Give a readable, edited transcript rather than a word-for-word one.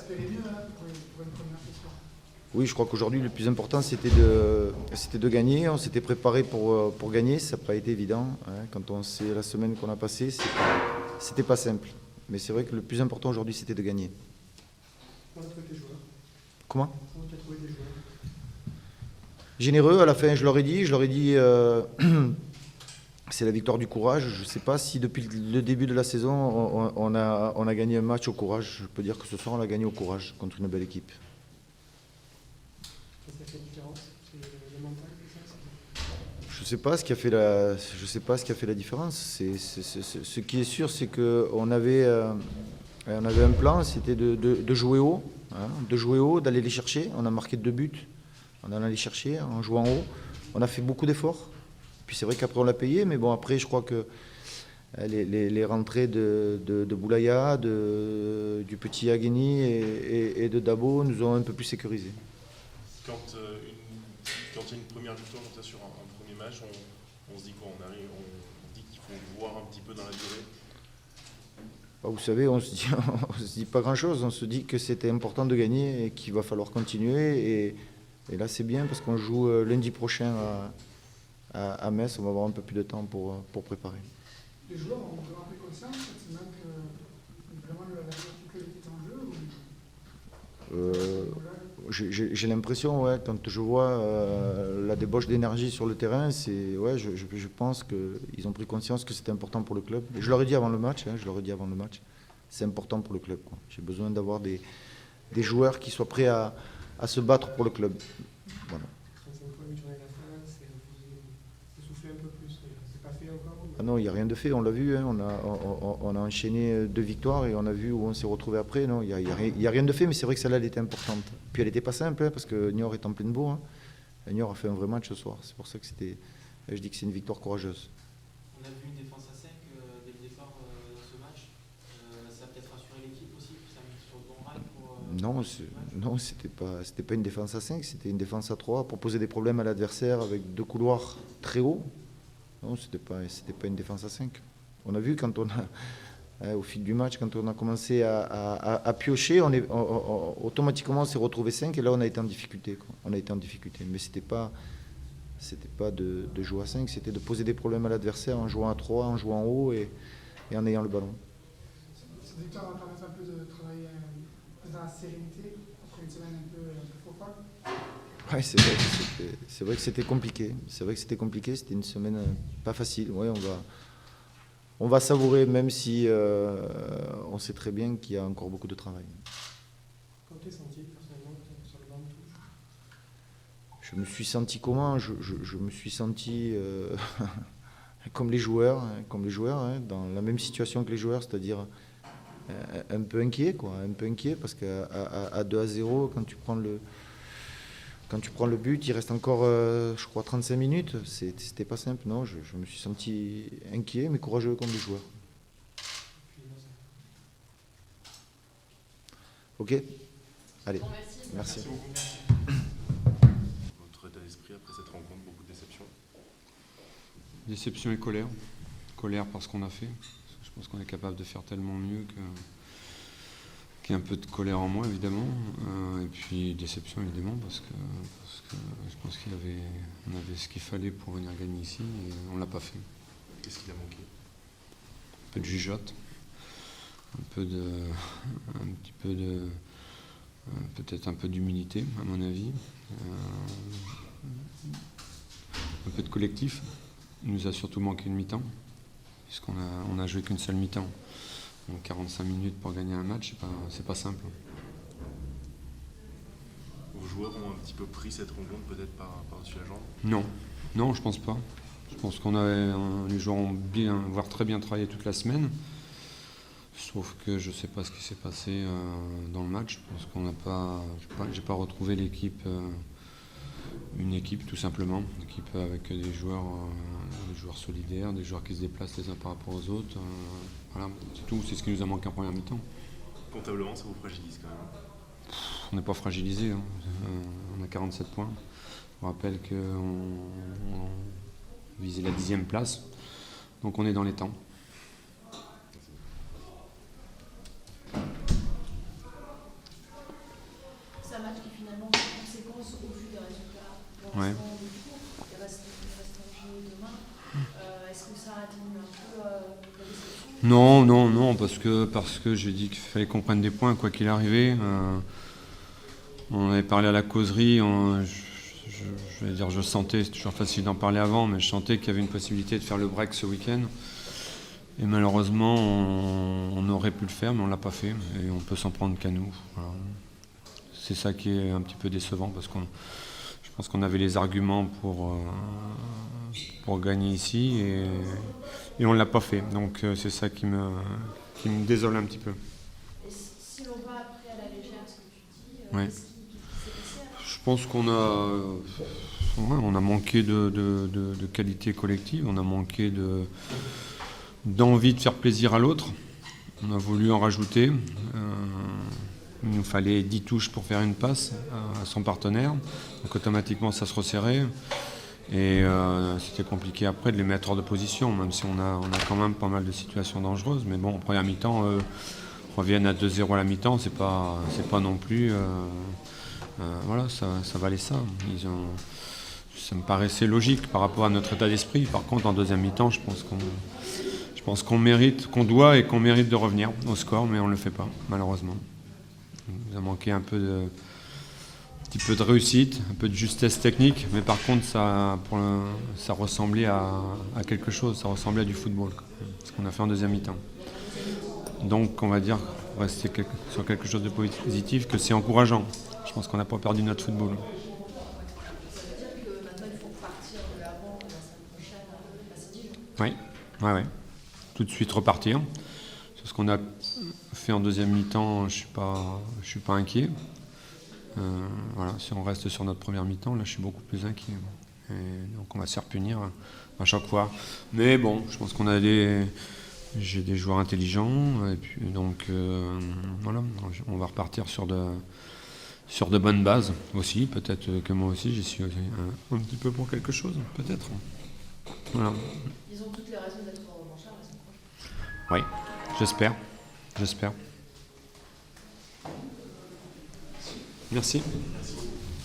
espérer mieux pour une première question. Oui, je crois qu'aujourd'hui, le plus important, c'était de gagner. On s'était préparé pour gagner. Ça n'a pas été évident. Hein. Quand on sait la semaine qu'on a passée, c'était pas simple. Mais c'est vrai que le plus important aujourd'hui, c'était de gagner. Comment tu as trouvé tes joueurs? Comment? Comment tu as trouvé tes joueurs? Généreux, à la fin, je leur ai dit, c'est la victoire du courage. Je ne sais pas si depuis le début de la saison, on a gagné un match au courage. Je peux dire que ce soir, on l'a gagné au courage contre une belle équipe. Qu'est-ce qui a fait la différence? C'est le mental, c'est ça? Je ne sais pas ce qui a fait la différence. Ce qui est sûr, c'est qu'on avait un plan, c'était de jouer haut, hein, d'aller les chercher. On a marqué 2 buts, on en a les chercher en jouant haut. On a fait beaucoup d'efforts. Puis c'est vrai qu'après on l'a payé, mais bon, après je crois que les rentrées de Boulaya, du petit Agueni et de Dabo nous ont un peu plus sécurisés. Quand il y a une première victoire comme ça sur un premier match, on se dit quoi? On dit qu'il faut voir un petit peu dans la durée. Bah, vous savez, on se dit pas grand-chose. On se dit que c'était important de gagner et qu'il va falloir continuer. Et là, c'est bien parce qu'on joue lundi prochain à Metz. On va avoir un peu plus de temps pour préparer. Les joueurs ont vraiment pris conscience cette semaine que vraiment la club était en jeu? J'ai l'impression, ouais, quand je vois la débauche d'énergie sur le terrain, je pense qu'ils ont pris conscience que c'était important pour le club. Et je leur ai dit avant le match, c'est important pour le club, quoi. J'ai besoin d'avoir des joueurs qui soient prêts à se battre pour le club. Voilà. 35 points, une journée à la fin, c'est souffler un peu plus. C'est pas fait encore? Ah non, il n'y a rien de fait, on l'a vu, hein, on a enchaîné 2 victoires et on a vu où on s'est retrouvé après. Non, il n'y a rien de fait, mais c'est vrai que celle-là, elle était importante. Puis elle n'était pas simple, hein, parce que Niort est en pleine bourre. Hein. Niort a fait un vrai match ce soir, c'est pour ça que je dis que c'est une victoire courageuse. On a vu une défense à 5 dès le départ dans ce match. Ça a peut-être rassuré l'équipe aussi, ça a mis sur le bon rail Non, c'était pas une défense à 5, c'était une défense à 3 pour poser des problèmes à l'adversaire avec 2 couloirs très hauts. Non, c'était pas une défense à 5. On a vu quand au fil du match, quand on a commencé à piocher, automatiquement on s'est retrouvé 5 et là on a été en difficulté, quoi. On a été en difficulté. Mais c'était pas de jouer à 5, c'était de poser des problèmes à l'adversaire en jouant à 3, en jouant haut et en ayant le ballon. Cette victoire va permettre un peu de travailler dans la sérénité après une semaine un peu folle. Ouais, c'est vrai que c'était compliqué. C'était une semaine pas facile. Ouais, on va savourer, même si on sait très bien qu'il y a encore beaucoup de travail. Comment tu t'es senti personnellement sur le banc de touche? Je me suis senti comment? Je me suis senti comme les joueurs, hein, dans la même situation que les joueurs, c'est-à-dire un peu inquiet, quoi, parce qu'à 2-0, quand tu prends le but, il reste encore, je crois, 35 minutes. C'était pas simple, non. Je me suis senti inquiet, mais courageux comme les joueurs. Ok. Allez. Merci. Votre état d'esprit après cette rencontre, beaucoup de déception? Déception et colère. Colère parce qu'on a fait. Je pense qu'on est capable de faire tellement mieux qu'il y a un peu de colère en moi, évidemment. Et puis déception, évidemment, parce que je pense qu'on avait ce qu'il fallait pour venir gagner ici et on ne l'a pas fait. Qu'est-ce qui a manqué? Un peu de jugeote, peut-être un peu d'humilité, à mon avis. Un peu de collectif. Il nous a surtout manqué une mi-temps, puisqu'on a joué qu'une seule mi-temps. Donc 45 minutes pour gagner un match, c'est pas simple. Vos joueurs ont un petit peu pris cette rencontre peut-être par-dessus la jambe? Non, je pense pas. Je pense les joueurs ont bien, voire très bien travaillé toute la semaine. Sauf que je sais pas ce qui s'est passé dans le match. Je pense j'ai pas retrouvé l'équipe, une équipe tout simplement, une équipe avec des joueurs solidaires, des joueurs qui se déplacent les uns par rapport aux autres. Voilà, c'est tout, c'est ce qui nous a manqué en première mi-temps. Comptablement, ça vous fragilise quand même? On n'est pas fragilisé, hein. On a 47 points. Je vous rappelle qu'on visait la 10e place, donc on est dans les temps. au vu des résultats pour Ouais. l'instant du tour, il reste un jeu demain. Est-ce que ça a atténué un peu la déception? Non, parce que j'ai dit qu'il fallait qu'on prenne des points quoi qu'il arrivait. On avait parlé à la causerie, je vais dire, je sentais, c'est toujours facile d'en parler avant, mais je sentais qu'il y avait une possibilité de faire le break ce week-end. Et malheureusement, on aurait pu le faire, mais on ne l'a pas fait. Et on peut s'en prendre qu'à nous. Voilà. C'est ça qui est un petit peu décevant, parce que je pense qu'on avait les arguments pour gagner ici, et on ne l'a pas fait. Donc c'est ça qui me désole un petit peu. Et si l'on va après à la légère, ce que tu dis, Ouais. qu'est-ce qui s'est passé? Je pense qu'on a manqué de qualité collective, on a manqué d'envie de faire plaisir à l'autre. On a voulu en rajouter. Il nous fallait 10 touches pour faire une passe à son partenaire. Donc automatiquement ça se resserrait. Et c'était compliqué après de les mettre hors de position, même si on a quand même pas mal de situations dangereuses. Mais bon, en première mi-temps, reviennent à 2-0 à la mi-temps, c'est pas non plus... voilà, ça valait ça. Ça me paraissait logique par rapport à notre état d'esprit. Par contre, en deuxième mi-temps, je pense qu'on mérite, qu'on doit et qu'on mérite de revenir au score, mais on ne le fait pas, malheureusement. Il nous a manqué un petit peu de réussite, un peu de justesse technique, mais par contre, ça ressemblait à quelque chose, ça ressemblait à du football, ce qu'on a fait en deuxième mi-temps. Donc, on va dire, rester sur quelque chose de positif, que c'est encourageant. Je pense qu'on n'a pas perdu notre football. Ça veut dire que maintenant il faut repartir de l'avant la semaine prochaine à Dijon. Oui. Tout de suite repartir. Sur ce qu'on a fait en deuxième mi-temps, je suis pas inquiet. Voilà, si on reste sur notre première mi-temps, là je suis beaucoup plus inquiet. Et donc on va se faire punir à chaque fois. Mais bon, je pense j'ai des joueurs intelligents, et puis donc voilà, on va repartir sur de bonnes bases aussi. Peut-être que moi aussi j'y suis un petit peu pour quelque chose, peut-être. Voilà. Ils ont toutes les raisons d'être revanchards la semaine prochaine. Oui, j'espère. Merci.